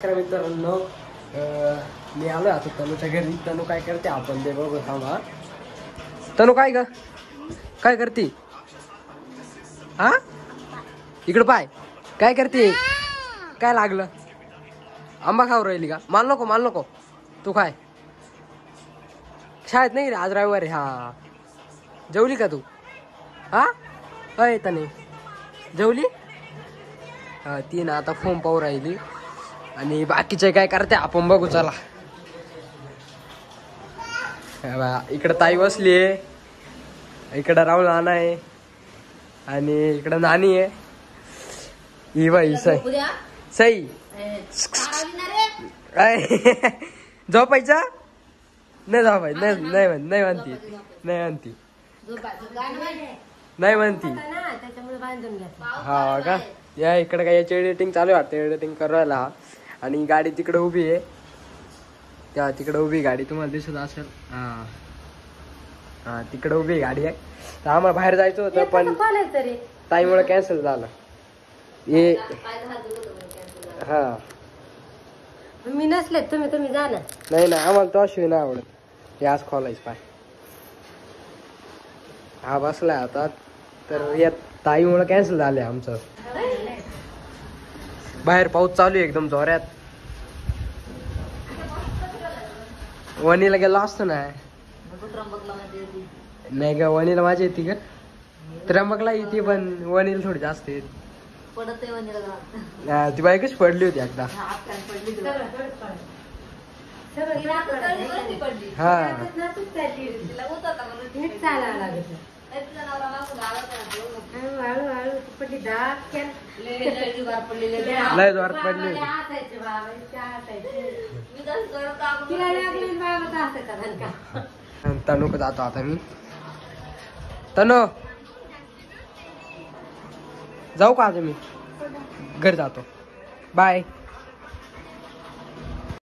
मित्रांनो मी आलोय आता तनूच्या घरी. तनू काय करते आपण ते बघू थांबा. तनू काय करते हा इकडं पाय काय करते. काय लागलं आंबा खाऊ राहिली का. माल नको तू काय शाळेत नाही रे आज रविवार आहे. हा जेवली का तू. हा अय तने जेवली. हा ती ना आता फोन पाहू राहिली आणि बाकीचे काय करते आपण बघू चला. इकडं ताई बसली आहे, इकडं राहुल नाना आहे आणि इकडं नानी आहे. ही बाई सई झोपायचा नाही. नाही म्हणती हा का. या इकडे काय याची एडिटिंग चालू आहे, एडिटिंग करायला. आणि गाडी तिकडे उभी आहे, त्या तिकडे उभी गाडी तुम्हाला दिसत असेल. हा तिकडे उभी गाडी आहे. तर आम्हाला बाहेर जायचं होतं पण टाईममुळे कॅन्सल झालं. हे हा मी नसले तुम्ही जा ना. नाही ना आम्हाला तो अशी नाही आवडत. हे आज खोलायच पाय. हा बसलाय आता. तर या ताईमुळे कॅन्सल झालंय आमचं. बाहेर पाऊस चालू आहे एकदम जोरात. वणीला गेलो असतो ना. नाही का वणीला माझी येते का. त्र्यंबकला येते पण वणीला थोडी जास्त येते. ती बाई कशी पडली होती एकदा. हा लय जोरात पडली होती. तनू जातो आता मी. तनू जाऊ का आता मी घरी जातो. बाय.